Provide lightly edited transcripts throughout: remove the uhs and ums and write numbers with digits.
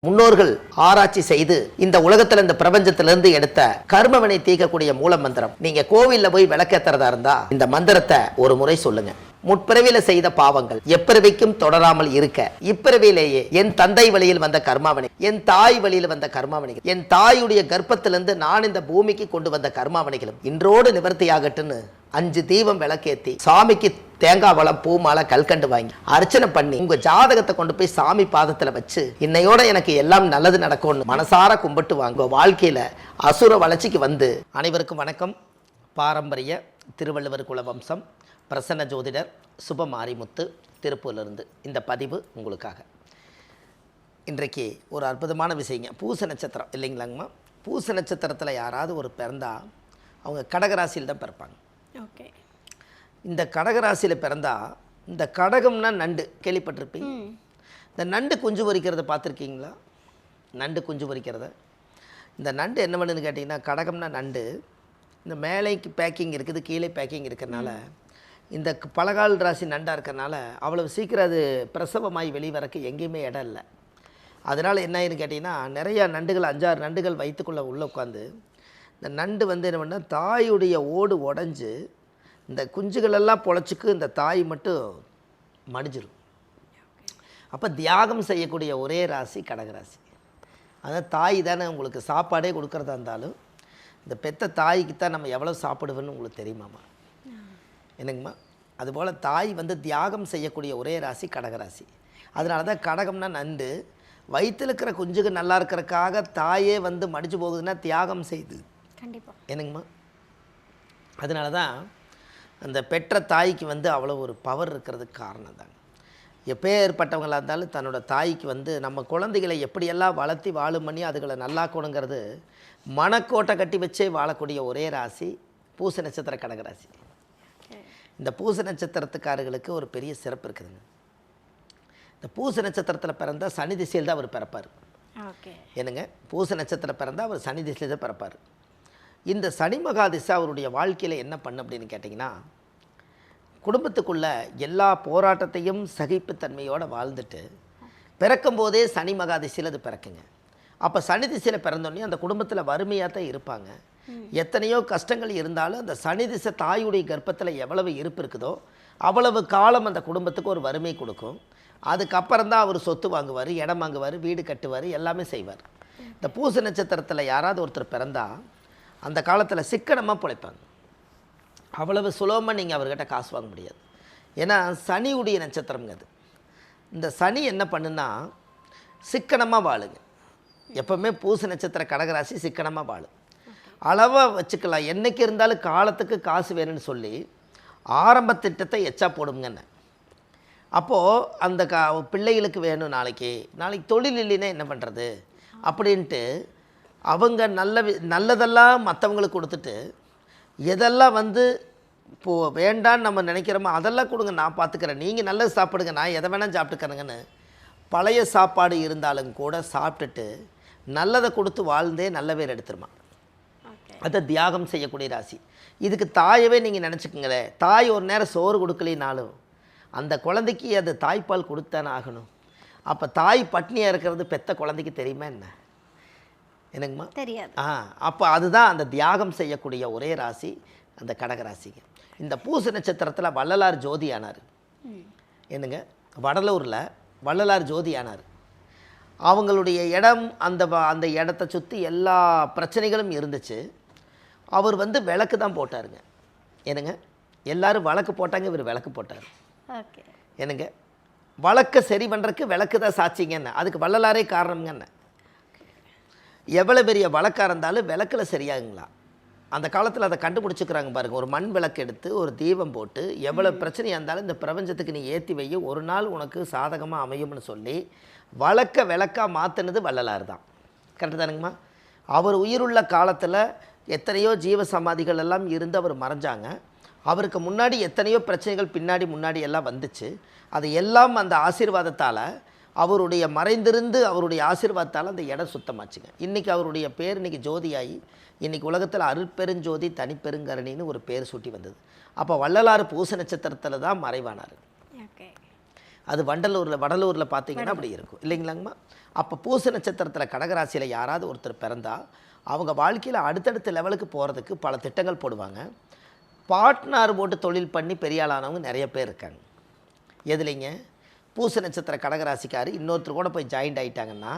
முன்னோர்கள் ஆராய்ச்சி செய்து இந்த உலகத்துல இந்த பிரபஞ்சத்திலிருந்து எடுத்த கர்மவினை தீர்க்கக்கூடிய மூல மந்திரம். நீங்க கோவில்ல போய் விளக்கேத்துறதா இருந்தா இந்த மந்திரத்தை ஒரு முறை சொல்லுங்க. முற்பிறவியில செய்த பாவங்கள் எப்பிறவிக்கும் தொடராமல் இருக்க இப்பிறவியிலேயே என் தந்தை வழியில் வந்த கர்மாவினை, என் தாய் வழியில் வந்த கர்மாவினைகள், என் தாயுடைய கர்ப்பத்திலிருந்து நான் இந்த பூமிக்கு கொண்டு வந்த கர்மாவினைகளும் இன்றோடு நிவர்த்தியாகட்டுன்னு 5 தீபம் விளக்கேத்தி சாமிக்கு தேங்காய் வளம் பூ மாலை கல்கண்டு வாங்கி அர்ச்சனை பண்ணி உங்க ஜாதகத்தை கொண்டு போய் சாமி பாதத்துல வச்சு இன்னையோட எனக்கு எல்லாம் நல்லது நடக்கும்னு மனசார கும்பிட்டு வாங்க. வாழ்க்கையில அசுர வளர்ச்சிக்கு வந்து. அனைவருக்கும் வணக்கம். பாரம்பரிய திருவள்ளுவர் குல வம்சம் பிரசன்ன ஜோதிடர் சுப மாரிமுத்து திருப்பூர்லேருந்து இந்த பதிவு உங்களுக்காக. இன்றைக்கு ஒரு அற்புதமான விஷயங்க. பூச நட்சத்திரம் இல்லைங்களாங்கம்மா. பூச நட்சத்திரத்தில் யாராவது ஒரு பிறந்தா அவங்க கடகராசியில் தான் பிறப்பாங்க. ஓகே. இந்த கடகராசியில் பிறந்தா இந்த கடகம்னா நண்டு கேள்விப்பட்டிருப்பீங்க. இந்த நண்டு குஞ்சு பொரிக்கிறத பார்த்துருக்கீங்களா? நண்டு குஞ்சு பொரிக்கிறத. இந்த நண்டு என்ன பண்ணுன்னு கேட்டிங்கன்னா, கடகம்னா நண்டு இந்த மேலேக்கு பேக்கிங் இருக்குது, கீழே பேக்கிங் இருக்கிறனால இந்த பலகால் ராசி நண்டாக இருக்கிறனால அவ்வளவு சீக்கிரம் அது பிரசவமாகி வெளிவரக்கு எங்கேயுமே இடம் இல்லை. அதனால் என்ன ஆயின்னு கேட்டிங்கன்னா, நிறையா நண்டுகள் 5-6 நண்டுகள் வயிற்றுக்குள்ளே உள்ளே உட்காந்து இந்த நண்டு வந்து என்ன பண்ணால் தாயுடைய ஓடு உடஞ்சி இந்த குஞ்சுகளெல்லாம் பொழைச்சிக்கு, இந்த தாய் மட்டும் மடிஞ்சிடும். அப்போ தியாகம் செய்யக்கூடிய ஒரே ராசி கடகராசி. அதான் தாய் தானே உங்களுக்கு சாப்பாடே கொடுக்குறதா இருந்தாலும் இந்த பெத்த தாய்க்கு தான் நம்ம எவ்வளோ சாப்பிடுவேன்னு உங்களுக்கு தெரியுமாம்மா? என்னங்கம்மா? அதுபோல் தாய் வந்து தியாகம் செய்யக்கூடிய ஒரே ராசி கடகராசி. அதனால தான் கடகம்னா நண்டு. வயிற்றில் இருக்கிற குஞ்சுக்கு நல்லா இருக்கிறதுக்காக தாயே வந்து மடிச்சு போகுதுன்னா தியாகம் செய்து. கண்டிப்பாக. என்னங்கம்மா? அதனால தான் அந்த பெற்ற தாய்க்கு வந்து அவ்வளோ ஒரு பவர் இருக்கிறதுக்கு காரணம் தாங்க. எப்பேற்பட்டவங்களாக இருந்தாலும் தன்னோட தாய்க்கு வந்து நம்ம குழந்தைகளை எப்படியெல்லாம் வளர்த்தி வாழும் பண்ணி அதுகளை நல்லாக்கணுங்கிறது மனக்கோட்டை கட்டி வச்சே வாழக்கூடிய ஒரே ராசி பூச நட்சத்திர கடகராசி. இந்த பூச நட்சத்திரத்துக்காரர்களுக்கு ஒரு பெரிய சிறப்பு இருக்குதுங்க. இந்த பூச நட்சத்திரத்தில் பிறந்தா சனி திசையில் தான் அவர் பிறப்பார். ஓகே. என்னங்க? பூச நட்சத்திரம் பிறந்தால் அவர் சனி திசையில் தான் பிறப்பார். இந்த சனி மகா திசை அவருடைய வாழ்க்கையில் என்ன பண்ணு அப்படின்னு கேட்டிங்கன்னா, குடும்பத்துக்குள்ள எல்லா போராட்டத்தையும் சகிப்புத்தன்மையோடு வாழ்ந்துட்டு பிறக்கும்போதே சனி மகா திசையில் அது பிறக்குங்க. அப்போ சனி திசையில் பிறந்தோடனே அந்த குடும்பத்தில் வறுமையாக தான் இருப்பாங்க. எத்தனையோ கஷ்டங்கள் இருந்தாலும் அந்த சனி திசை தாயுடைய கர்ப்பத்தில் எவ்வளவு இருப்பு இருக்குதோ அவ்வளவு காலம் அந்த குடும்பத்துக்கு ஒரு வறுமை கொடுக்கும். அதுக்கப்புறம் தான் அவர் சொத்து வாங்குவார், இடம் வாங்குவார், வீடு கட்டுவார், எல்லாமே செய்வார். இந்த பூச நட்சத்திரத்தில் யாராவது ஒருத்தர் பிறந்தால் அந்த காலத்தில் சிக்கனமாக பிழைப்பாங்க. அவ்வளவு சுலபமாக நீங்கள் அவர்கிட்ட காசு வாங்க முடியாது. ஏன்னா சனியுடைய நட்சத்திரம்ங்க அது. இந்த சனி என்ன பண்ணுன்னா சிக்கனமாக வாழுங்க. எப்போவுமே பூச நட்சத்திர கடகராசி சிக்கனமாக வாழும். அளவாக வச்சுக்கலாம். என்றைக்கு இருந்தாலும் காலத்துக்கு காசு வேணும்னு சொல்லி ஆரம்ப திட்டத்தை எச்சா போடுங்கன்னு. அப்போது அந்த பிள்ளைகளுக்கு வேணும், நாளைக்கு தொழில் இல்லைன்னா என்ன பண்ணுறது அப்படின்ட்டு அவங்க நல்லதெல்லாம் மற்றவங்களுக்கு கொடுத்துட்டு எதெல்லாம் வந்து இப்போது வேண்டான்னு நம்ம நினைக்கிறோமோ அதெல்லாம் கொடுங்க, நான் பார்த்துக்கிறேன், நீங்கள் நல்லது சாப்பிடுங்க, நான் எதை வேணால் சாப்பிட்டுக்கிறேங்கன்னு பழைய சாப்பாடு இருந்தாலும் கூட சாப்பிட்டுட்டு நல்லதை கொடுத்து வாழ்ந்தே நல்ல பேர் எடுத்துருமா. அதை தியாகம் செய்யக்கூடிய ராசி. இதுக்கு தாயவே நீங்கள் நினச்சிக்கங்களேன். தாய் ஒரு நேரம் சோறு கொடுக்கலினாலும் அந்த குழந்தைக்கு அது தாய்ப்பால் கொடுத்தானே ஆகணும். அப்போ தாய் பட்னியாக இருக்கிறது பெத்த குழந்தைக்கு தெரியுமா என்ன? என்னங்கம்மா? தெரியாது. அப்போ அதுதான் அந்த தியாகம் செய்யக்கூடிய ஒரே ராசி அந்த கடகராசிங்க. இந்த பூச நட்சத்திரத்தில் வள்ளலார் ஜோதி ஆனார். என்னங்க? வடலூரில் வள்ளலார் ஜோதி ஆனார். அவங்களுடைய இடம் அந்த இடத்த சுற்றி எல்லா பிரச்சனைகளும் இருந்துச்சு. அவர் வந்து விளக்கு தான் போட்டாருங்க. என்னங்க? எல்லாரும் வழக்கு போட்டாங்க, இவர் விளக்கு போட்டார். ஓகே. என்னங்க? வழக்கை சரி பண்ணுறதுக்கு விளக்கு தான் சாட்சிங்கன்னு. அதுக்கு வள்ளலாரே காரணம்ங்கன்னு. எவ்வளோ பெரிய வழக்காக இருந்தாலும் விளக்கில் சரியாகுங்களா? அந்த காலத்தில் அதை கண்டுபிடிச்சிக்கிறாங்க பாருங்கள். ஒரு மண் விளக்கு எடுத்து ஒரு தீபம் போட்டு எவ்வளோ பிரச்சனையாக இருந்தாலும் இந்த பிரபஞ்சத்துக்கு நீ ஏற்றி வை, ஒரு நாள் உனக்கு சாதகமாக அமையும்னு சொல்லி வழக்க விளக்காக மாற்றினது வள்ளலார் தான். கரெக்டு தானுங்கம்மா? அவர் உயிருள்ள காலத்தில் எத்தனையோ ஜீவ சமாதிகள் எல்லாம் இருந்து அவர் மறைஞ்சாங்க. அவருக்கு முன்னாடி எத்தனையோ பிரச்சனைகள் பின்னாடி முன்னாடி எல்லாம் வந்துச்சு. அது எல்லாம் அந்த ஆசீர்வாதத்தால், அவருடைய மறைந்திருந்து அவருடைய ஆசீர்வாதத்தால் அந்த இடம் சுத்தமாச்சுங்க. இன்றைக்கி அவருடைய பேர் இன்றைக்கி ஜோதியாகி இன்றைக்கி உலகத்தில் அருட்பெருஞ்சோதி தனிப்பெருங்கரணின்னு ஒரு பேர் சூட்டி வந்தது. அப்போ வள்ளலார் பூச நட்சத்திரத்தில் தான் மறைவானார். அது வடலூரில் பார்த்தீங்கன்னா அப்படி இருக்கும் இல்லைங்களாங்கம்மா. அப்போ பூச நட்சத்திரத்தில் கடகராசியில் யாராவது ஒருத்தர் பிறந்தால் அவங்க வாழ்க்கையில் அடுத்தடுத்த லெவலுக்கு போகிறதுக்கு பல திட்டங்கள் போடுவாங்க. பார்ட்னர் போட்டு தொழில் பண்ணி பெரிய ஆளானவங்க நிறைய பேர் இருக்காங்க. எதுலைங்க? பூச நட்சத்திர கடகராசிக்கார் இன்னொருத்தர் கூட போய் ஜாயிண்ட் ஆகிட்டாங்கன்னா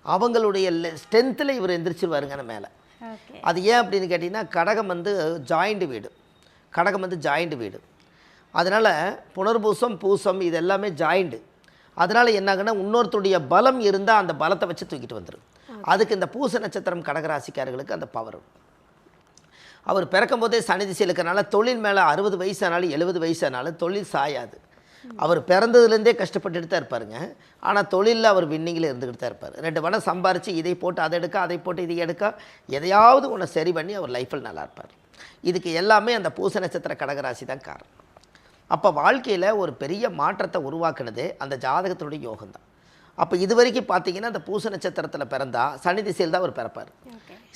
அவங்களுடைய ஸ்ட்ரென்த்தில் இவர் எந்திரிச்சிருவாருங்க மேலே. அது ஏன் அப்படின்னு கேட்டிங்கன்னா கடகம் வந்து ஜாயிண்ட் வீடு. அதனால் புனர்பூசம் பூசம் இது எல்லாமே ஜாயிண்டு. அதனால் என்னாகுன்னா இன்னொருத்தருடைய பலம் இருந்தால் அந்த பலத்தை வச்சு தூக்கிட்டு வந்துடும். அதுக்கு இந்த பூச நட்சத்திரம் கடகராசிக்காரர்களுக்கு அந்த பவர். அவர் பிறக்கும் போதே சனி திசையில் இருக்கிறனால தொழில் மேலே 60 வயசானாலும் 70 வயசானாலும் தொழில் சாயாது. அவர் பிறந்ததுலேருந்தே கஷ்டப்பட்டுட்டு தான் இருப்பாருங்க. ஆனால் தொழிலில் அவர் வின்னிங்கில் இருந்துக்கிட்டு தான் இருப்பார். 2 பணம் சம்பாரித்து இதை போட்டு அதை எடுக்க, அதை போட்டு இதை எடுக்க, எதையாவது ஒன்று சரி பண்ணி அவர் லைஃப்பில் நல்லா இருப்பார். இதுக்கு எல்லாமே அந்த பூச நட்சத்திர கடகராசி தான் காரணம். அப்போ வாழ்க்கையில் ஒரு பெரிய மாற்றத்தை உருவாக்குனதே அந்த ஜாதகத்தினுடைய யோகம்தான். அப்போ இது வரைக்கும் பார்த்தீங்கன்னா அந்த பூச நட்சத்திரத்தில் பிறந்தால் சனி திசையில் தான் அவர் பிறப்பார்.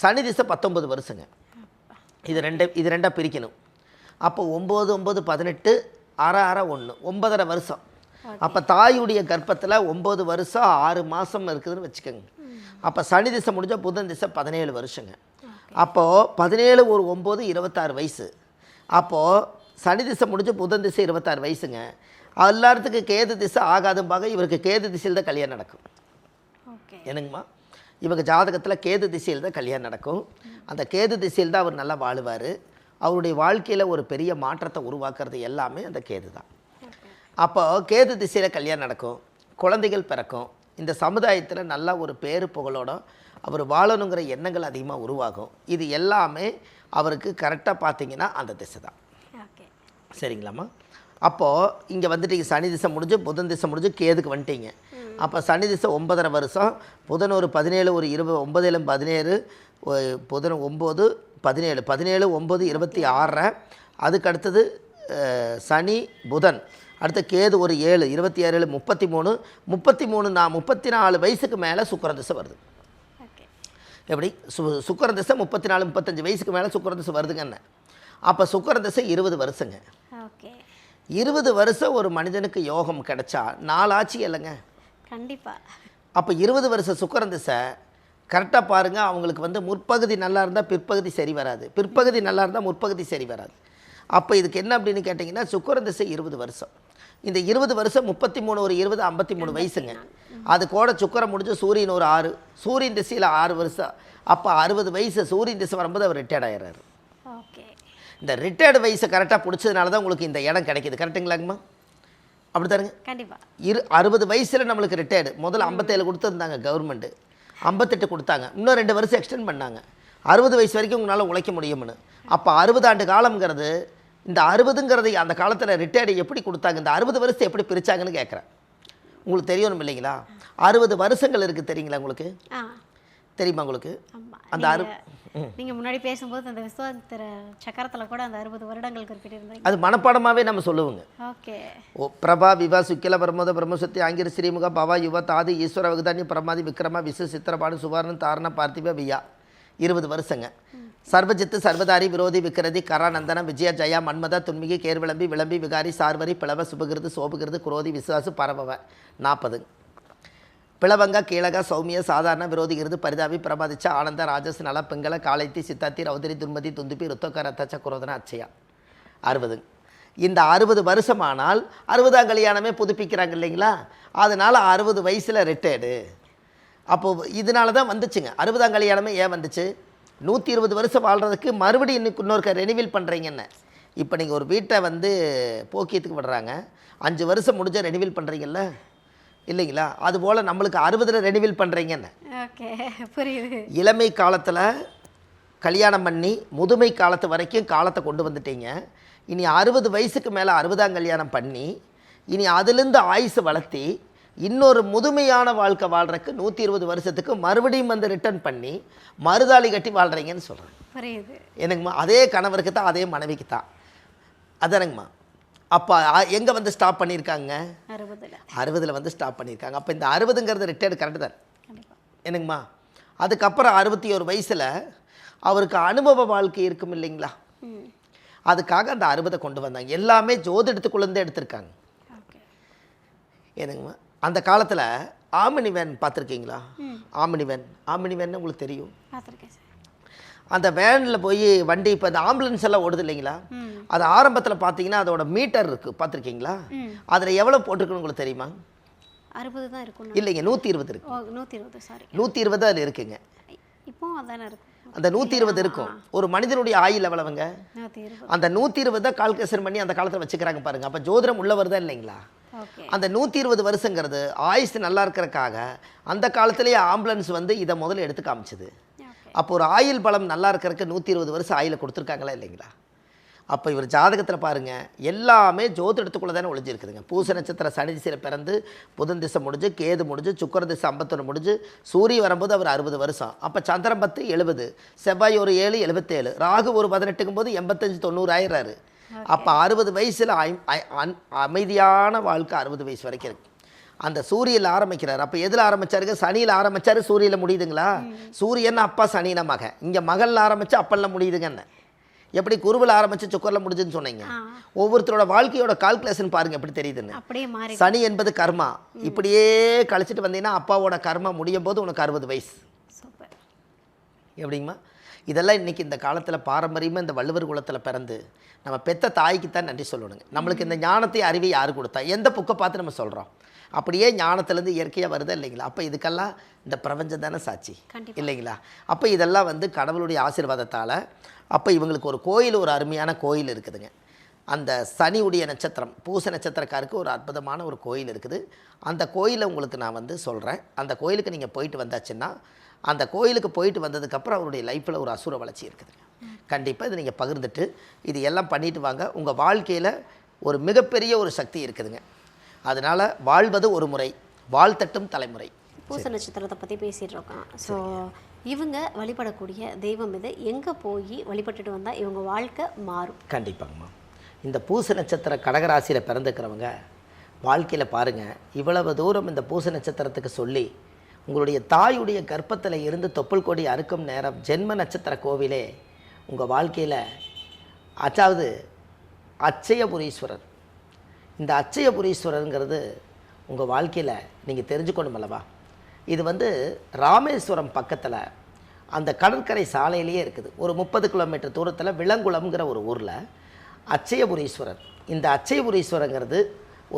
சனி திசை 19 வருஷங்க. இது ரெண்டாக பிரிக்கணும். அப்போ 9 9 18 6 6 1 9.5 வருஷம். அப்போ தாயுடைய கர்ப்பத்தில் 9 வருஷம் 6 மாதம் இருக்குதுன்னு வச்சுக்கோங்க. அப்போ சனி திசை முடிஞ்சால் புதன் திசை 17 வருஷங்க. அப்போது 17 ஒரு 9 26 வயசு. அப்போது சனி திசை முடிஞ்சு புதன் திசை 26 வயசுங்க. எல்லாத்துக்கும் கேது திசை ஆகாதும்பாங்க. இவருக்கு கேது திசையில் தான் கல்யாணம் நடக்கும். என்னங்கம்மா? இவங்க ஜாதகத்தில் கேது திசையில் தான் கல்யாணம் நடக்கும். அந்த கேது திசையில் தான் அவர் நல்லா வாழுவார். அவருடைய வாழ்க்கையில் ஒரு பெரிய மாற்றத்தை உருவாக்குறது எல்லாமே அந்த கேது தான். அப்போ கேது திசையில் கல்யாணம் நடக்கும், குழந்தைகள் பிறக்கும். இந்த சமுதாயத்தில் நல்லா ஒரு பேரு புகழோட அவர் வாழணுங்கிற எண்ணங்கள் அதிகமாக உருவாகும். இது எல்லாமே அவருக்கு கரெக்டாக பார்த்தீங்கன்னா அந்த திசை தான். சரிங்களாம்மா? அப்போது இங்கே வந்துட்டு சனி திசை முடிஞ்சு புதன் திசை முடிஞ்சு கேதுக்கு வந்துட்டீங்க. அப்போ சனி திசை 9.5 வருஷம், புதன் ஒரு 17 ஒரு 20 9 17 புதன் 9 17 17 9 26. அதுக்கு அடுத்தது சனி புதன், அடுத்த கேது ஒரு 7 27 33 34 வயசுக்கு மேலே சுக்கிர திசை வருது. எப்படி? சுக்கிர திசை 34 35 வயசுக்கு மேலே சுக்கிர திசை வருதுங்கன்னு. அப்போ சுக்கிர திசை 20 வருஷங்க. 20 வருஷம் ஒரு மனிதனுக்கு யோகம் கிடைச்சா 4 ஆச்சு இல்லைங்க? கண்டிப்பாக. அப்போ 20 வருஷம் சுக்கிர திசை கரெக்டாக பாருங்கள். அவங்களுக்கு வந்து முற்பகுதி நல்லா இருந்தால் பிற்பகுதி சரி வராது, பிற்பகுதி நல்லா இருந்தால் முற்பகுதி சரி வராது. அப்போ இதுக்கு என்ன அப்படின்னு கேட்டிங்கன்னா சுக்கிர திசை 20 வருஷம். இந்த 20 வருஷம் 33 ஒரு 20 53 வயசுங்க. அது கூட சுக்கிரம் முடிஞ்சு சூரியன் ஒரு 6, சூரியன் திசையில் 6 வருஷம். அப்போ 60 வயசு சூரியன் திசை வரும்போது அவர் ரிட்டையர்ட் ஆயிடுறாரு. இந்த ரிட்டையர்டு வயசை கரெக்டாக பிடிச்சதுனால தான் உங்களுக்கு இந்த இடம் கிடைக்கிது. கரெக்டுங்களாங்கம்மா? அப்படி தாருங்க. கண்டிப்பாக. 60 வயசில் நம்மளுக்கு ரிட்டையர்டு. முதல்ல 57 கொடுத்துருந்தாங்க கவர்மெண்ட்டு, 58 கொடுத்தாங்க. இன்னும் 2 வருஷம் எக்ஸ்டெண்ட் பண்ணாங்க. 60 வயசு வரைக்கும் உங்களால் உழைக்க முடியும்னு. அப்போ 60 ஆண்டு காலம்ங்கிறது, இந்த 60ங்கிறது அந்த காலத்தில் ரிட்டையர்டு எப்படி கொடுத்தாங்க, இந்த 60 வருஷத்தை எப்படி பிரித்தாங்கன்னு கேட்குறேன். உங்களுக்கு தெரியணும் இல்லைங்களா? 60 வருஷங்கள் இருக்குது தெரியுங்களா உங்களுக்கு? தெரியுமா உங்களுக்கு? அந்த நீங்கள் முன்னாடி பேசும்போது அந்த விஸ்வாமித்திர சக்கரத்தில் கூட அந்த 60 வருடங்கள் குறிப்பிட்டிருந்தீங்க. அது மனப்பாடமாகவே நம்ம சொல்லுவோங்க. ஓகே. ஓ பிரபா விவா சுக்கில பிரமோத பிரம்மசக்தி ஆங்கிர ஸ்ரீமுக பவா யுவ தாதி ஈஸ்வர வகுதானி பிரமாதி விக்ரம விசு சித்திரபாடு சுவர்ணன் தாரண பார்த்திப வியா 20 வருஷங்க. சர்வஜித்து சர்வதாரி விரோதி விக்கிரதி கராநந்தன விஜய ஜயா மன்மத துன்மிகி கேர்விளம்பி விளம்பி விகாரி சார்வரி பிளவ சுபகிருது சோபகிருது குரோதி விசுவாசு பரபவ 40. பிளவங்க கீழக சௌமிய சாதாரண விரோதிகிறது பரிதாபி பிரபாதிச்ச ஆனந்த ராஜஸ் நல பெங்கல காளைத்தி சித்தாத்தி ரௌதரி துர்மதி துந்துப்பி ருத்தோக்க ரத்தச்ச குரோதன அச்சயா 60. இந்த 60 வருஷமானால் 60ஆம் கல்யாணமே புதுப்பிக்கிறாங்க இல்லைங்களா? அதனால் 60 வயசில் ரிட்டையர்டு. அப்போது இதனால தான் வந்துச்சுங்க 60ஆம் கல்யாணமே. ஏன் வந்துச்சு? 120 வருஷம் வாழ்கிறதுக்கு மறுபடியும் இன்னொருக்க ரெனிவல் பண்ணுறீங்கன்னு. இப்போ நீங்கள் ஒரு வீட்டை வந்து போக்கியத்துக்கு விடுறாங்க, 5 வருஷம் முடிஞ்சால் ரெனிவல் பண்ணுறீங்கல்ல இல்லைங்களா? அதுபோல் நம்மளுக்கு 60ல் ரெனிவல் பண்ணுறீங்கன்னு. ஓகே, புரியுது. இளமை காலத்தில் கல்யாணம் பண்ணி முதுமை காலத்து வரைக்கும் காலத்தை கொண்டு வந்துட்டீங்க. இனி 60 வயசுக்கு மேலே 60ஆம் கல்யாணம் பண்ணி இனி அதிலிருந்து ஆயுசு வளர்த்தி இன்னொரு முதுமையான வாழ்க்கை வாழ்கிறதுக்கு 120 வருஷத்துக்கு மறுபடியும் வந்து ரிட்டர்ன் பண்ணி மறுதாளி கட்டி வாழ்கிறீங்கன்னு சொல்கிறேன். புரியுது எனக்குமா? அதே கணவருக்கு தான், அதே மனைவிக்கு தான். அதானுங்கம்மா. அப்போ எங்கே வந்து ஸ்டாப் பண்ணியிருக்காங்க? 60ல் வந்து ஸ்டாப் பண்ணியிருக்காங்க. அப்போ இந்த 60ங்கிறது ரிட்டையர்டு கரெக்டு தான் என்னங்கம்மா? அதுக்கப்புறம் 61 வயசில் அவருக்கு அனுபவ வாழ்க்கை இருக்கும் இல்லைங்களா? அதுக்காக அந்த 60 கொண்டு வந்தாங்க. எல்லாமே ஜோதிடத்துக்குள்ளேருந்தே எடுத்திருக்காங்க. என்னங்கம்மா அந்த காலத்தில் ஆமினி வேன் பார்த்துருக்கீங்களா? ஆமினி வேன் உங்களுக்கு தெரியும். பார்த்துருக்கேன் சார். அந்த வேனில் போய் வண்டி இப்போ இந்த ஆம்புலன்ஸ் எல்லாம் ஓடுது இல்லைங்களா? அது ஆரம்பத்தில் பார்த்தீங்கன்னா அதோட மீட்டர் இருக்குது, பார்த்துருக்கீங்களா? அதில் எவ்வளோ போட்டிருக்குன்னு உங்களுக்கு தெரியுமா? 60 தான் இருக்கும். இல்லைங்க, 120 இருக்கு. 120 சாரி. 120 அதில் இருக்குங்க. இப்போ அதானே இருக்கும். அந்த 120 இருக்கும். ஒரு மனிதனுடைய ஆயுள் எவ்வளவுங்க? 120. அந்த 120 கால்குலேஷன் பண்ணி அந்த காலத்தில் வச்சுக்கிறாங்க பாருங்க. அப்போ ஜோதிடம் உள்ள வருதா இல்லைங்களா? ஓகே. அந்த 120 வருஷங்கிறது ஆயுசு நல்லா இருக்கிறக்காக அந்த காலத்திலேயே ஆம்புலன்ஸ் வந்து இதை முதல்ல எடுத்து காமிச்சது. அப்போ ஒரு ஆயுள் பலம் நல்லா இருக்கிறதுக்கு 120 வருஷம் ஆயுளை கொடுத்துருக்காங்களா இல்லைங்களா? அப்போ இவர் ஜாதகத்தில் பாருங்கள், எல்லாமே ஜோதிடத்துக்குள்ளே தானே ஒளிஞ்சிருக்குதுங்க. பூச நட்சத்திர சனி திசையில் பிறந்து புதன் திசை முடிஞ்சு, கேது முடிஞ்சு, சுக்கர திசை 51 முடிஞ்சு, சூரிய வரும்போது அவர் 60 வருஷம். அப்போ சந்திரன் 10 70, செவ்வாய் ஒரு 7 77, ராகு ஒரு 18க்கும் போது 85 90 ஆயிடுறாரு. அப்போ 60 வயசில் அமைதியான வாழ்க்கை 60 வயசு வரைக்கும் இருக்குது. அந்த சூரியனில் ஆரம்பிக்கிறார். அப்போ எதில் ஆரம்பிச்சாருங்க? சனியில் ஆரம்பித்தார், சூரியனில் முடியுதுங்களா? சூரியன் அப்பா சனின மகன், இங்கே மகளில் ஆரம்பித்து அப்பனில் முடியுதுங்கன்னு. எப்படி குருவில் ஆரம்பித்து சுக்கரில் முடிஞ்சுன்னு சொன்னீங்க. ஒவ்வொருத்தரோட வாழ்க்கையோட கால்குலேஷன் பாருங்கள் எப்படி தெரியுதுன்னு. சனி என்பது கர்மா. இப்படியே கழிச்சிட்டு வந்தீங்கன்னா அப்பாவோட கர்மா முடியும் போது உனக்கு 60 வயசு. எப்படிங்கம்மா? இதெல்லாம் இன்றைக்கி இந்த காலத்தில் பாரம்பரியமாக இந்த வள்ளுவர் குலத்தில் பிறந்து நம்ம பெத்த தாய்க்கு தான் நன்றி சொல்லணுங்க. நம்மளுக்கு இந்த ஞானத்தை அறிவை யார் கொடுத்தா? எந்த புக்கை பார்த்து நம்ம சொல்கிறோம்? அப்படியே ஞானத்துலேருந்து இயற்கையாக வருதா இல்லைங்களா? அப்போ இதுக்கெல்லாம் இந்த பிரபஞ்சம் தானே சாட்சி இல்லைங்களா? அப்போ இதெல்லாம் வந்து கடவுளுடைய ஆசீர்வாதத்தால். அப்போ இவங்களுக்கு ஒரு கோயில், ஒரு அருமையான கோயில் இருக்குதுங்க. அந்த சனியுடைய நட்சத்திரம் பூச நட்சத்திரக்காருக்கு ஒரு அற்புதமான ஒரு கோயில் இருக்குது. அந்த கோயிலை உங்களுக்கு நான் வந்து சொல்கிறேன். அந்த கோயிலுக்கு நீங்கள் போயிட்டு வந்தாச்சுன்னா, அந்த கோயிலுக்கு போயிட்டு வந்ததுக்கப்புறம் அவருடைய லைஃப்பில் ஒரு அசுர வளர்ச்சி இருக்குதுங்க. கண்டிப்பாக இதை நீங்கள் பகிர்ந்துட்டு இது எல்லாம் பண்ணிட்டு வாங்க. உங்கள் வாழ்க்கையில் ஒரு மிகப்பெரிய ஒரு சக்தி இருக்குதுங்க. அதனால் வாழ்வது ஒரு முறை, வாழ்த்தட்டும் தலைமுறை. பூச நட்சத்திரத்தை பற்றி பேசிகிட்டு இருக்கோம். ஸோ இவங்க வழிபடக்கூடிய தெய்வம் இது, எங்கே போய் வழிபட்டுட்டு வந்தால் இவங்க வாழ்க்கை மாறும்? கண்டிப்பாங்கம்மா. இந்த பூச நட்சத்திர கடகராசியில் பிறந்துக்கிறவங்க வாழ்க்கையில் பாருங்கள், இவ்வளவு தூரம் இந்த பூச நட்சத்திரத்துக்கு சொல்லி உங்களுடைய தாயுடைய கர்ப்பத்தில் இருந்து தொப்புள் கொடி அறுக்கும் நேரம் ஜென்ம நட்சத்திர கோவிலே உங்கள் வாழ்க்கையில் அதாவது அச்சயபுரீஸ்வரர். இந்த அச்சயபுரீஸ்வரருங்கிறது உங்கள் வாழ்க்கையில் நீங்கள் தெரிஞ்சுக்கணும் அல்லவா? இது வந்து ராமேஸ்வரம் பக்கத்தில் அந்த கடற்கரை சாலையிலேயே இருக்குது. ஒரு 30 கிலோமீட்டர் தூரத்தில் விலங்குளம்ங்கிற ஒரு ஊரில் அச்சயபுரீஸ்வரர். இந்த அச்சயபுரீஸ்வரங்கிறது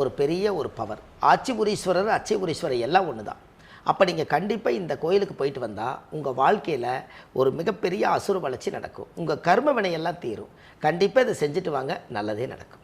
ஒரு பெரிய ஒரு பவர். ஆச்சிபுரீஸ்வரர், அச்சயபுரீஸ்வரர் எல்லாம் ஒன்று தான். அப்போ நீங்கள் கண்டிப்பாக இந்த கோயிலுக்கு போயிட்டு வந்தால் உங்கள் வாழ்க்கையில் ஒரு மிகப்பெரிய அசுர வளர்ச்சி நடக்கும். உங்கள் கர்ம வினையெல்லாம் தீரும். கண்டிப்பாக இதை செஞ்சுட்டு வாங்க, நல்லதே நடக்கும்.